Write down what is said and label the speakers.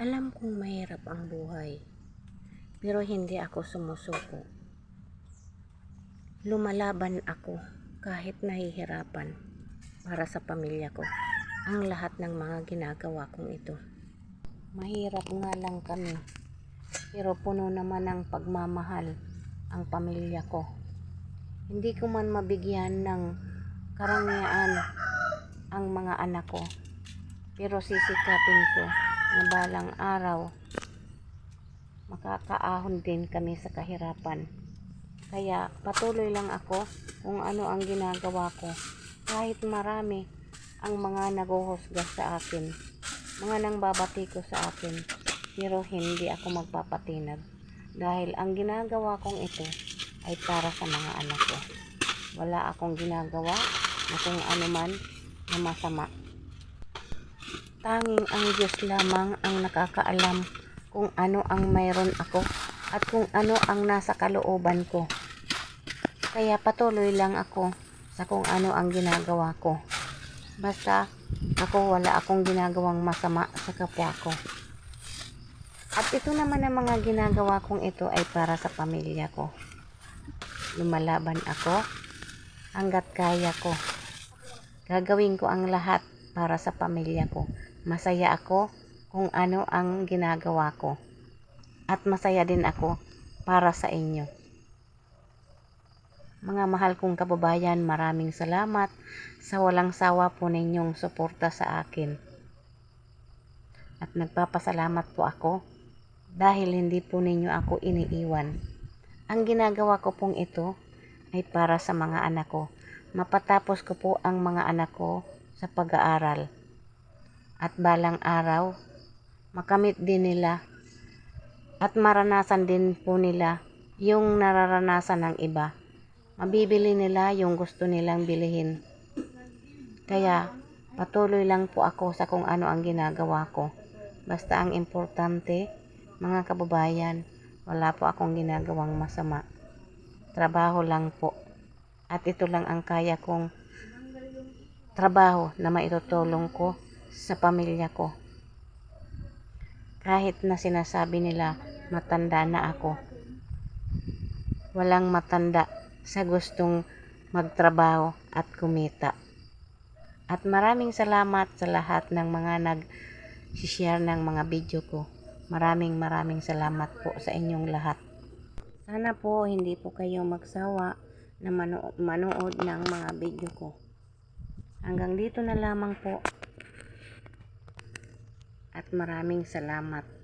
Speaker 1: Alam kong mahirap ang buhay, pero hindi ako sumusuko. Lumalaban ako kahit nahihirapan para sa pamilya ko. Ang lahat ng mga ginagawa kong ito. Mahirap nga lang kami, pero puno naman ng pagmamahal ang pamilya ko. Hindi ko man mabigyan ng karangyaan ang mga anak ko, pero sisikapin ko na balang araw makakaahon din kami sa kahirapan. Kaya patuloy lang ako kung ano ang ginagawa ko, kahit marami ang mga naguhusga sa akin, mga nangbabati ko sa akin, pero hindi ako magpapatinag dahil ang ginagawa kong ito ay para sa mga anak ko. Wala akong ginagawa na kung ano man na masama. Tanging ang Diyos lamang ang nakakaalam kung ano ang mayroon ako at kung ano ang nasa kalooban ko. Kaya patuloy lang ako sa kung ano ang ginagawa ko. Basta ako, wala akong ginagawang masama sa kapwa ko. At ito naman ang mga ginagawa kong ito ay para sa pamilya ko. Lumalaban ako hanggat kaya ko. Gagawin ko ang lahat para sa pamilya ko. Masaya ako kung ano ang ginagawa ko. At masaya din ako para sa inyo. Mga mahal kong kababayan, maraming salamat sa walang sawa po ninyong suporta sa akin. At nagpapasalamat po ako dahil hindi po ninyo ako iniiwan. Ang ginagawa ko pong ito ay para sa mga anak ko. Mapatapos ko po ang mga anak ko sa pag-aaral. At balang araw, makamit din nila at maranasan din po nila yung nararanasan ng iba. Mabibili nila yung gusto nilang bilihin. Kaya patuloy lang po ako sa kung ano ang ginagawa ko. Basta ang importante, mga kababayan, wala po akong ginagawang masama. Trabaho lang po. At ito lang ang kaya kong trabaho na maitutulong ko sa pamilya ko. Kahit na sinasabi nila matanda na ako, walang matanda sa gustong magtrabaho at kumita. At maraming salamat sa lahat ng mga nag-share ng mga video ko. Maraming salamat po sa inyong lahat. Sana po hindi po kayo magsawa na manood ng mga video ko. Hanggang dito na lamang po. At maraming salamat.